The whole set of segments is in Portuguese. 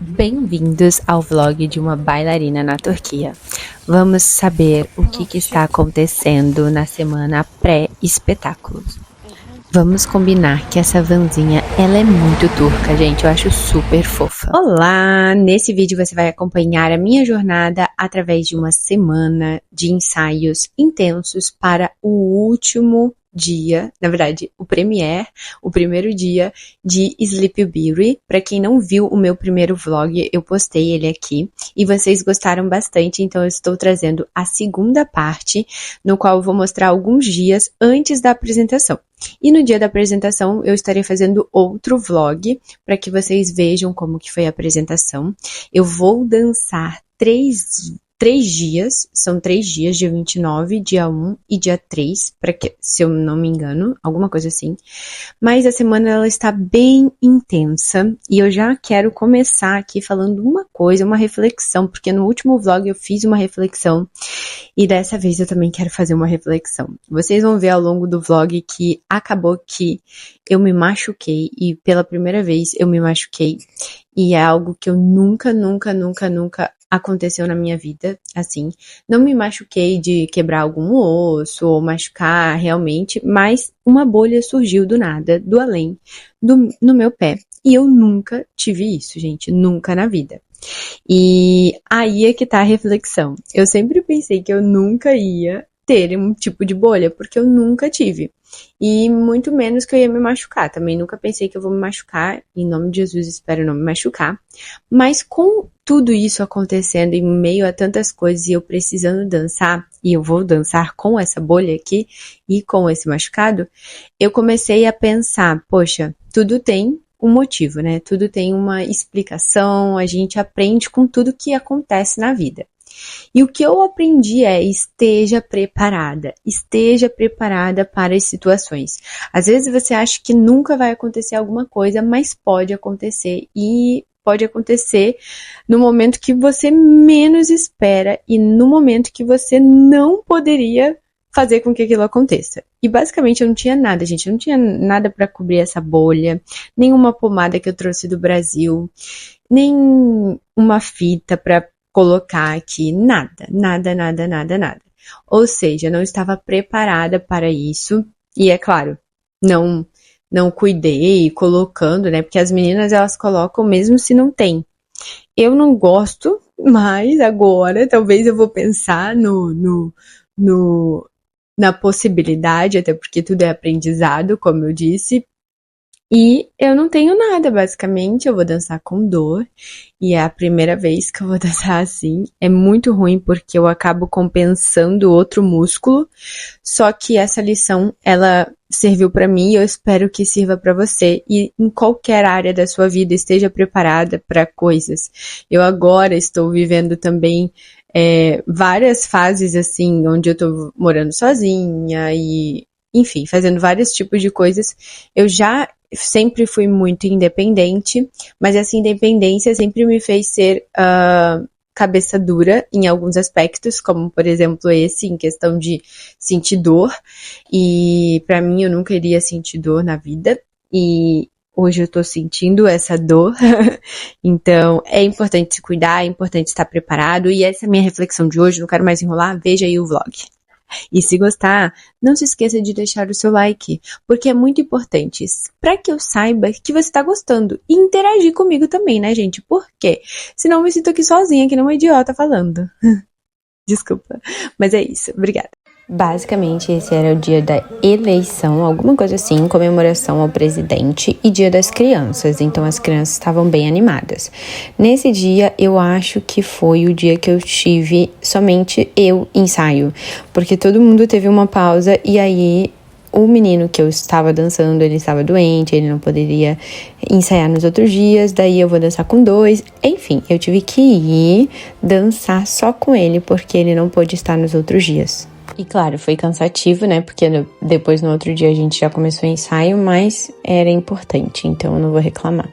Bem-vindos ao vlog de uma bailarina na Turquia. Vamos saber o que está acontecendo na semana pré-espetáculos. Vamos combinar que essa vanzinha, ela é muito turca, gente, eu acho super fofa. Olá! Nesse vídeo você vai acompanhar a minha jornada através de uma semana de ensaios intensos para o último dia, na verdade, o premiere, o primeiro dia de Sleepy Beauty. Para quem não viu o meu primeiro vlog, eu postei ele aqui e vocês gostaram bastante, então eu estou trazendo a segunda parte, no qual eu vou mostrar alguns dias antes da apresentação. E no dia da apresentação eu estarei fazendo outro vlog para que vocês vejam como que foi a apresentação. Eu vou dançar três dias, são 3 dias, dia 29, dia 1 e dia 3, se eu não me engano, alguma coisa assim. Mas a semana ela está bem intensa e eu já quero começar aqui falando uma coisa, uma reflexão, porque no último vlog eu fiz uma reflexão e dessa vez eu também quero fazer uma reflexão. Vocês vão ver ao longo do vlog que acabou que eu me machuquei e pela primeira vez eu me machuquei e é algo que eu nunca aconteceu na minha vida, assim. Não me machuquei de quebrar algum osso ou machucar realmente, mas uma bolha surgiu do nada, do além, no meu pé. E eu nunca tive isso, gente, nunca na vida. E aí é que tá a reflexão. Eu sempre pensei que eu nunca ia ter um tipo de bolha, porque eu nunca tive. E muito menos que eu ia me machucar. Também nunca pensei que eu vou me machucar. Em nome de Jesus, espero não me machucar. Mas com tudo isso acontecendo em meio a tantas coisas e eu precisando dançar, e eu vou dançar com essa bolha aqui e com esse machucado, eu comecei a pensar, poxa, tudo tem um motivo, né? Tudo tem uma explicação, a gente aprende com tudo que acontece na vida. E o que eu aprendi é esteja preparada para as situações. Às vezes você acha que nunca vai acontecer alguma coisa, mas pode acontecer e pode acontecer no momento que você menos espera e no momento que você não poderia fazer com que aquilo aconteça. E basicamente eu não tinha nada, gente, eu não tinha nada para cobrir essa bolha, nenhuma pomada que eu trouxe do Brasil, nem uma fita para colocar aqui, nada. Ou seja, não estava preparada para isso e é claro, não cuidei colocando, né? Porque as meninas elas colocam mesmo se não tem. Eu não gosto, mas agora talvez eu vou pensar na possibilidade, até porque tudo é aprendizado, como eu disse. E eu não tenho nada, basicamente. Eu vou dançar com dor. E é a primeira vez que eu vou dançar assim. É muito ruim porque eu acabo compensando outro músculo. Só que essa lição, ela serviu pra mim e eu espero que sirva pra você. E em qualquer área da sua vida, esteja preparada para coisas. Eu agora estou vivendo também várias fases assim, onde eu tô morando sozinha e, enfim, fazendo vários tipos de coisas. Eu já sempre fui muito independente, mas essa independência sempre me fez ser cabeça dura em alguns aspectos, como por exemplo esse, em questão de sentir dor. E pra mim eu nunca iria sentir dor na vida. E hoje eu tô sentindo essa dor. Então é importante se cuidar, é importante estar preparado. E essa é a minha reflexão de hoje. Não quero mais enrolar. Veja aí o vlog. E se gostar, não se esqueça de deixar o seu like, porque é muito importante para que eu saiba que você está gostando. E interagir comigo também, né, gente? Por quê? Senão eu me sinto aqui sozinha, que não uma idiota falando. Desculpa. Mas é isso. Obrigada. Basicamente, esse era o dia da eleição, alguma coisa assim, comemoração ao presidente e dia das crianças. Então, as crianças estavam bem animadas. Nesse dia, eu acho que foi o dia que eu tive somente eu ensaio, porque todo mundo teve uma pausa e aí o menino que eu estava dançando, ele estava doente, ele não poderia ensaiar nos outros dias, daí eu vou dançar com 2. Enfim, eu tive que ir dançar só com ele, porque ele não pôde estar nos outros dias. E claro, foi cansativo, né? Porque depois no outro dia a gente já começou o ensaio, mas era importante, então eu não vou reclamar.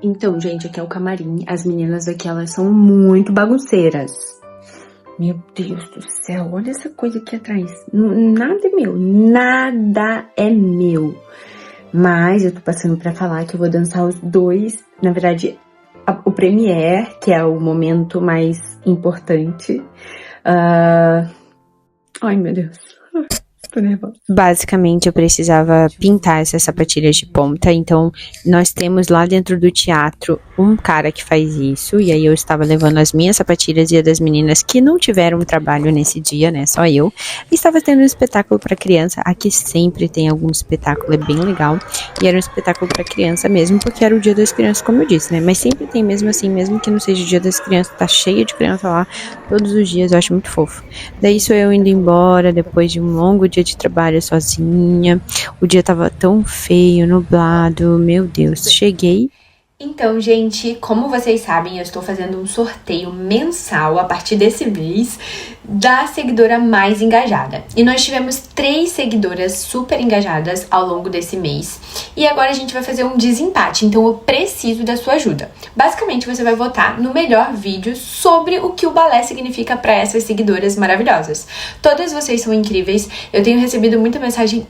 Então, gente, aqui é o camarim. As meninas aqui, elas são muito bagunceiras. Meu Deus do céu, olha essa coisa aqui atrás. Nada é meu, nada é meu. Mas eu tô passando pra falar que eu vou dançar os dois. Na verdade, o premiere, que é o momento mais importante. Ai, meu Deus. Tô nervosa. Basicamente, eu precisava pintar essas sapatilhas de ponta, então nós temos lá dentro do teatro um cara que faz isso, e aí eu estava levando as minhas sapatilhas e a das meninas que não tiveram trabalho nesse dia, né, só eu, e estava tendo um espetáculo para criança. Aqui sempre tem algum espetáculo, é bem legal, e era um espetáculo para criança mesmo, porque era o dia das crianças, como eu disse, né, mas sempre tem mesmo assim, mesmo que não seja o dia das crianças, tá cheio de criança lá, todos os dias, eu acho muito fofo. Daí sou eu indo embora, depois de um longo dia de trabalho sozinha, o dia tava tão feio, nublado, meu Deus, cheguei. Então, gente, como vocês sabem, eu estou fazendo um sorteio mensal a partir desse mês da seguidora mais engajada. E nós tivemos 3 seguidoras super engajadas ao longo desse mês. E agora a gente vai fazer um desempate, então eu preciso da sua ajuda. Basicamente, você vai votar no melhor vídeo sobre o que o balé significa para essas seguidoras maravilhosas. Todas vocês são incríveis, eu tenho recebido muita mensagem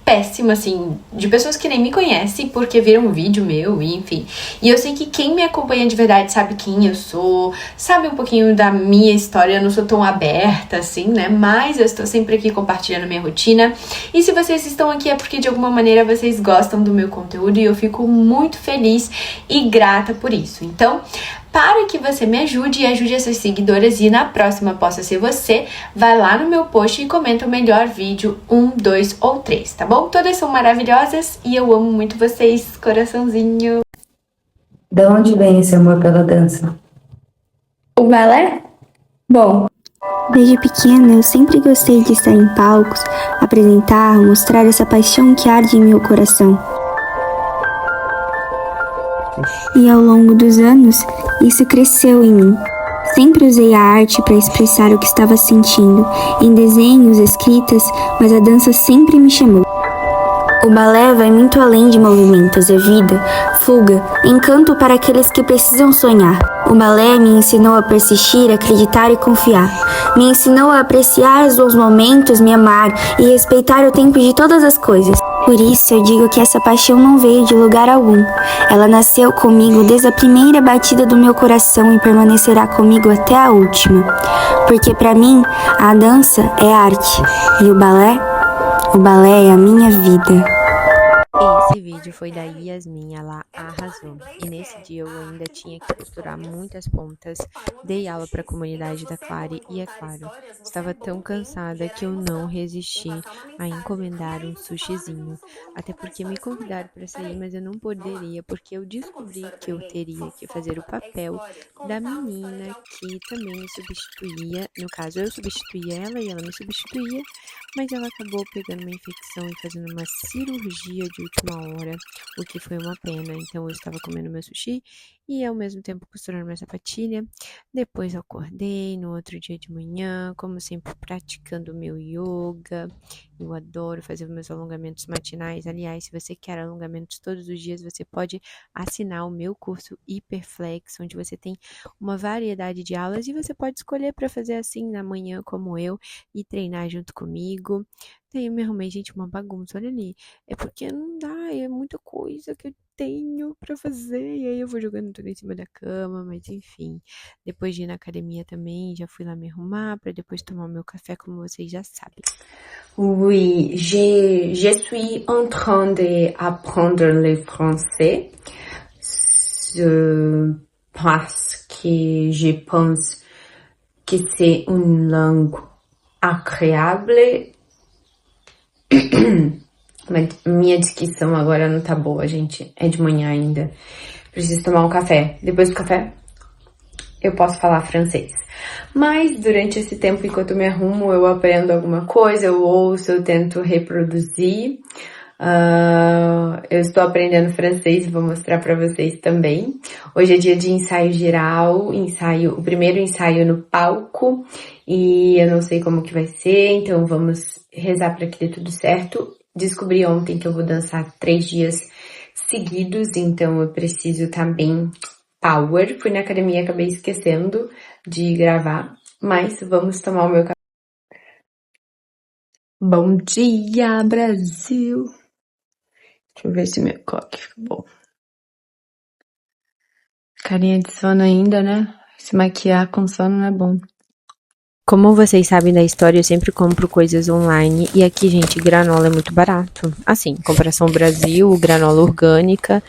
péssima, assim, de pessoas que nem me conhecem porque viram um vídeo meu, enfim. E eu sei que quem me acompanha de verdade sabe quem eu sou, sabe um pouquinho da minha história, eu não sou tão aberta assim, né? Mas eu estou sempre aqui compartilhando minha rotina. E se vocês estão aqui é porque de alguma maneira vocês gostam do meu conteúdo e eu fico muito feliz e grata por isso. Então, para que você me ajude e ajude essas seguidoras e na próxima possa ser você, vai lá no meu post e comenta o melhor vídeo 1, 2 ou 3, tá bom? Todas são maravilhosas e eu amo muito vocês, coraçãozinho. De onde vem esse amor pela dança? O balé? Bom, desde pequena eu sempre gostei de estar em palcos, apresentar, mostrar essa paixão que arde em meu coração. E ao longo dos anos, isso cresceu em mim. Sempre usei a arte para expressar o que estava sentindo, em desenhos, escritas, mas a dança sempre me chamou. O balé vai muito além de movimentos, é vida, fuga, encanto para aqueles que precisam sonhar. O balé me ensinou a persistir, acreditar e confiar. Me ensinou a apreciar os bons momentos, me amar e respeitar o tempo de todas as coisas. Por isso eu digo que essa paixão não veio de lugar algum. Ela nasceu comigo desde a primeira batida do meu coração e permanecerá comigo até a última. Porque para mim, a dança é arte e o balé é a minha vida. Esse vídeo foi da Yasmin, ela arrasou. E nesse dia eu ainda tinha que costurar muitas pontas, dei aula para a comunidade da Clare e, é claro, estava tão cansada que eu não resisti a encomendar um sushizinho. Até porque me convidaram para sair, mas eu não poderia, porque eu descobri que eu teria que fazer o papel da menina que também me substituía. No caso, eu substituía ela e ela me substituía, mas ela acabou pegando uma infecção e fazendo uma cirurgia de última hora, o que foi uma pena. Então eu estava comendo meu sushi e ao mesmo tempo costurando minha sapatilha. Depois eu acordei no outro dia de manhã, como sempre praticando meu yoga. Eu adoro fazer meus alongamentos matinais. Aliás, se você quer alongamentos todos os dias, você pode assinar o meu curso Hiperflex, onde você tem uma variedade de aulas e você pode escolher para fazer assim na manhã como eu e treinar junto comigo. Daí eu me arrumei, gente, uma bagunça, olha ali. É porque não dá, é muita coisa que eu tenho pra fazer. E aí eu vou jogando tudo em cima da cama, mas enfim. Depois de ir na academia também, já fui lá me arrumar pra depois tomar meu café, como vocês já sabem. Oui, je suis en train d'apprendre le français parce que je pense que c'est une langue agréable. Mas minha dicção agora não tá boa, gente. É de manhã ainda. Preciso tomar um café. Depois do café, eu posso falar francês. Mas durante esse tempo, enquanto eu me arrumo, eu aprendo alguma coisa, eu ouço, eu tento reproduzir. Eu estou aprendendo francês e vou mostrar para vocês também. Hoje é dia de ensaio geral, o primeiro ensaio no palco, e eu não sei como que vai ser, então vamos rezar para que dê tudo certo. Descobri ontem que eu vou dançar 3 dias seguidos, então eu preciso estar bem power. Fui na academia e acabei esquecendo de gravar. Mas vamos tomar o meu café. Bom dia, Brasil! Deixa eu ver se meu coque fica bom. Carinha de sono ainda, né? Se maquiar com sono não é bom. Como vocês sabem da história, eu sempre compro coisas online e aqui, gente, granola é muito barato. Assim, em comparação ao Brasil, granola orgânica,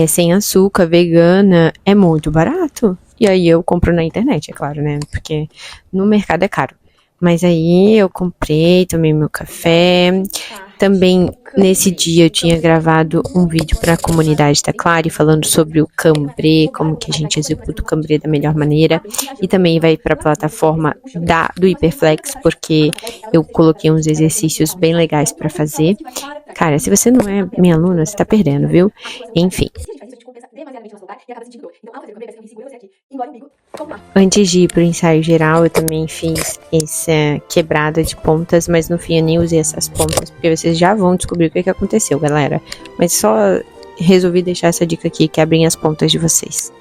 sem açúcar, vegana, é muito barato. E aí eu compro na internet, é claro, né? Porque no mercado é caro. Mas aí eu comprei, tomei meu café. Também nesse dia eu tinha gravado um vídeo para a comunidade da Clary falando sobre o Cambly, como que a gente executa o Cambly da melhor maneira. E também vai para a plataforma do Hiperflex, porque eu coloquei uns exercícios bem legais para fazer. Cara, se você não é minha aluna, você tá perdendo, viu? Enfim. Antes de ir pro ensaio geral, eu também fiz essa quebrada de pontas, mas no fim eu nem usei essas pontas, porque vocês já vão descobrir o que aconteceu, galera. Mas só resolvi deixar essa dica aqui, quebrem as pontas de vocês.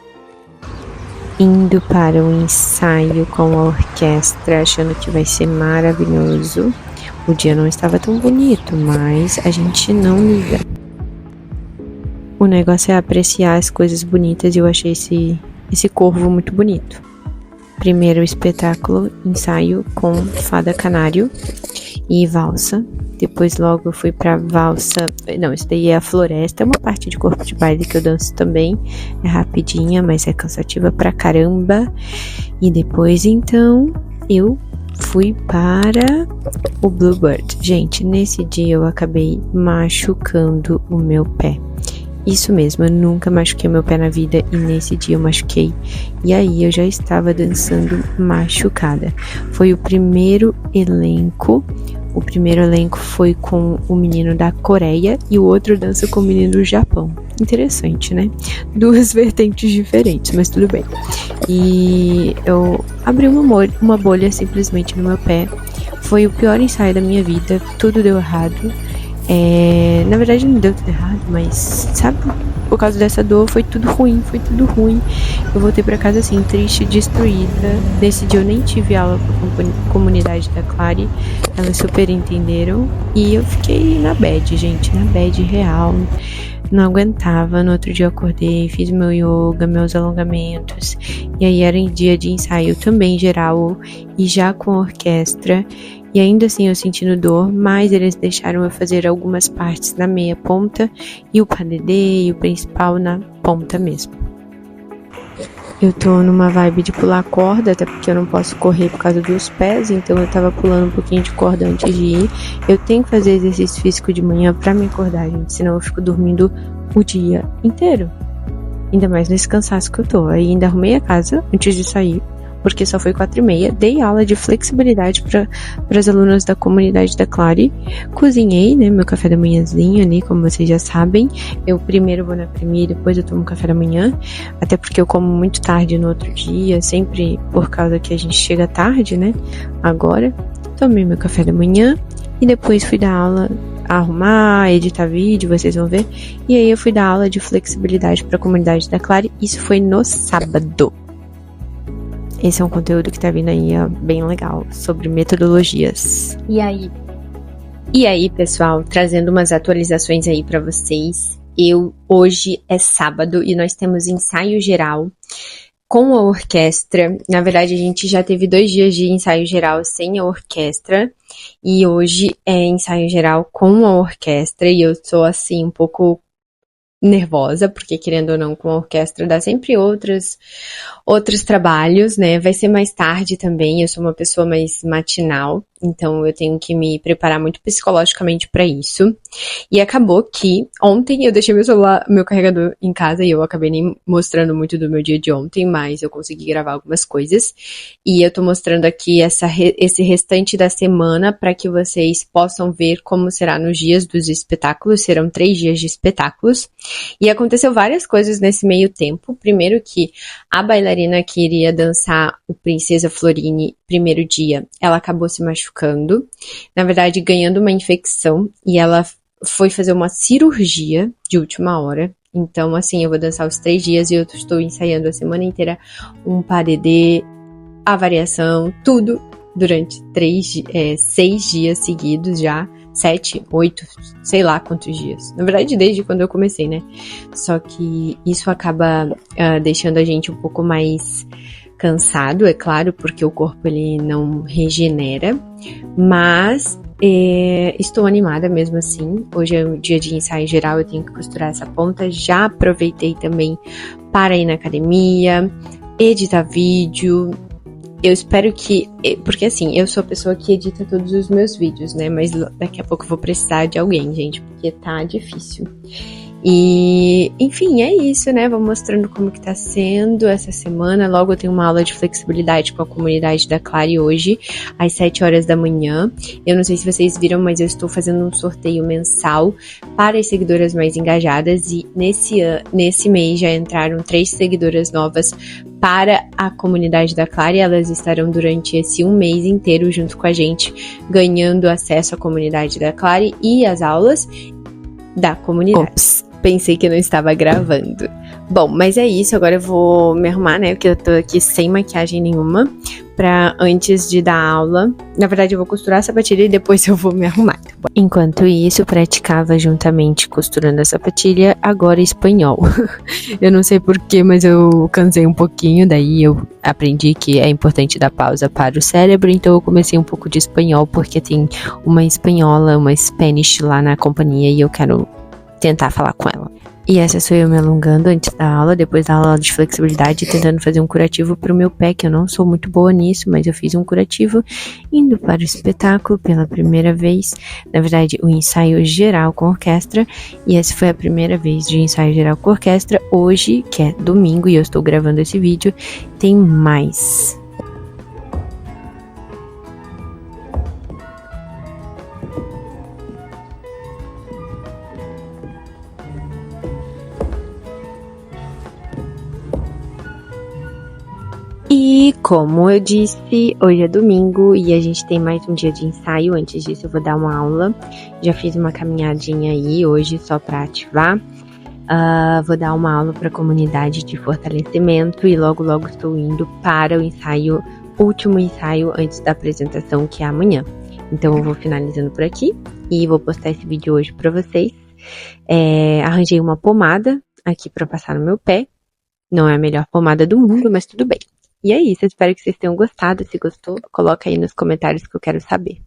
Indo para o ensaio com a orquestra, achando que vai ser maravilhoso. O dia não estava tão bonito, mas a gente não liga. O negócio é apreciar as coisas bonitas e eu achei esse corvo muito bonito. Primeiro espetáculo, ensaio com fada canário e valsa. Depois logo eu fui pra valsa. Não, isso daí é a floresta, é uma parte de corpo de baile que eu danço também. É rapidinha, mas é cansativa pra caramba. E depois então eu fui para o Bluebird. Gente, nesse dia eu acabei machucando o meu pé. Isso mesmo, eu nunca machuquei meu pé na vida e nesse dia eu machuquei. E aí eu já estava dançando machucada. Foi o primeiro elenco. O primeiro elenco foi com o menino da Coreia e o outro dança com o menino do Japão. Interessante, né? Duas vertentes diferentes, mas tudo bem. E eu abri uma bolha simplesmente no meu pé. Foi o pior ensaio da minha vida. Tudo deu errado. Na verdade não deu tudo errado, mas sabe, por causa dessa dor foi tudo ruim. Eu voltei pra casa assim, triste, destruída. Nesse dia eu nem tive aula com a comunidade da Clary, elas super entenderam e eu fiquei na bad, gente, na bad real. Não aguentava, no outro dia eu acordei, fiz meu yoga, meus alongamentos, e aí era em dia de ensaio também geral e já com a orquestra. E ainda assim eu sentindo dor, mas eles deixaram eu fazer algumas partes na meia ponta e o padedê e o principal na ponta mesmo. Eu tô numa vibe de pular corda, até porque eu não posso correr por causa dos pés, então eu tava pulando um pouquinho de corda antes de ir. Eu tenho que fazer exercício físico de manhã pra me acordar, gente, senão eu fico dormindo o dia inteiro. Ainda mais nesse cansaço que eu tô. Aí ainda arrumei a casa antes de sair, porque só foi 4h30, dei aula de flexibilidade para as alunas da comunidade da Clary, cozinhei, né, meu café da manhãzinho ali, como vocês já sabem. Eu primeiro vou na academia e depois eu tomo café da manhã, até porque eu como muito tarde no outro dia, sempre por causa que a gente chega tarde, né, agora. Tomei meu café da manhã e depois fui dar aula, arrumar, editar vídeo, vocês vão ver, e aí eu fui dar aula de flexibilidade para a comunidade da Clary, isso foi no sábado. Esse é um conteúdo que tá vindo aí, bem legal, sobre metodologias. E aí, pessoal, trazendo umas atualizações aí pra vocês. Hoje é sábado e nós temos ensaio geral com a orquestra. Na verdade, a gente já teve 2 dias de ensaio geral sem a orquestra. E hoje é ensaio geral com a orquestra. E eu tô, assim, um pouco nervosa, porque querendo ou não, com a orquestra dá sempre outros trabalhos, né? Vai ser mais tarde também, eu sou uma pessoa mais matinal, então eu tenho que me preparar muito psicologicamente para isso. E acabou que ontem eu deixei meu carregador em casa e eu acabei nem mostrando muito do meu dia de ontem, mas eu consegui gravar algumas coisas. E eu tô mostrando aqui esse restante da semana para que vocês possam ver como será nos dias dos espetáculos. Serão 3 dias de espetáculos. E aconteceu várias coisas nesse meio tempo. Primeiro que a bailarina que iria dançar o Princesa Florine primeiro dia, ela acabou se machucando. Na verdade, ganhando uma infecção. E ela foi fazer uma cirurgia de última hora. Então, assim, eu vou dançar os 3 dias e eu estou ensaiando a semana inteira um pas de deux a variação, tudo durante 6 dias seguidos já, 7, 8, sei lá quantos dias. Na verdade, desde quando eu comecei, né? Só que isso acaba deixando a gente um pouco mais cansado, é claro, porque o corpo ele não regenera, mas estou animada mesmo assim. Hoje é um dia de ensaio geral, eu tenho que costurar essa ponta. Já aproveitei também para ir na academia, editar vídeo. Eu espero que... Porque assim, eu sou a pessoa que edita todos os meus vídeos, né? Mas daqui a pouco eu vou precisar de alguém, gente, porque tá difícil. E, enfim, é isso, né? Vou mostrando como que tá sendo essa semana. Logo eu tenho uma aula de flexibilidade com a comunidade da Clary hoje, às 7 horas da manhã. Eu não sei se vocês viram, mas eu estou fazendo um sorteio mensal para as seguidoras mais engajadas. E nesse mês já entraram 3 seguidoras novas para a comunidade da Clary. Elas estarão durante esse um mês inteiro junto com a gente, ganhando acesso à comunidade da Clary e às aulas da comunidade. Ops, pensei que não estava gravando. Bom, mas é isso, agora eu vou me arrumar, né, porque eu tô aqui sem maquiagem nenhuma, pra antes de dar aula. Na verdade, eu vou costurar a sapatilha e depois eu vou me arrumar. Enquanto isso, praticava juntamente costurando a sapatilha, agora espanhol. Eu não sei porquê, mas eu cansei um pouquinho, daí eu aprendi que é importante dar pausa para o cérebro, então eu comecei um pouco de espanhol, porque tem uma espanhola, uma Spanish lá na companhia e eu quero tentar falar com ela. E essa sou eu me alongando antes da aula, depois da aula de flexibilidade, tentando fazer um curativo pro meu pé, que eu não sou muito boa nisso, mas eu fiz um curativo indo para o espetáculo pela primeira vez. Na verdade, o ensaio geral com orquestra, e essa foi a primeira vez de ensaio geral com orquestra. Hoje, que é domingo, e eu estou gravando esse vídeo, tem mais. E como eu disse, hoje é domingo e a gente tem mais um dia de ensaio. Antes disso eu vou dar uma aula. Já fiz uma caminhadinha aí hoje só para ativar. Vou dar uma aula para a comunidade de fortalecimento e logo estou indo para o ensaio, último ensaio antes da apresentação, que é amanhã. Então eu vou finalizando por aqui e vou postar esse vídeo hoje para vocês. Arranjei uma pomada aqui para passar no meu pé. Não é a melhor pomada do mundo, mas tudo bem. E é isso, eu espero que vocês tenham gostado. Se gostou, coloca aí nos comentários que eu quero saber.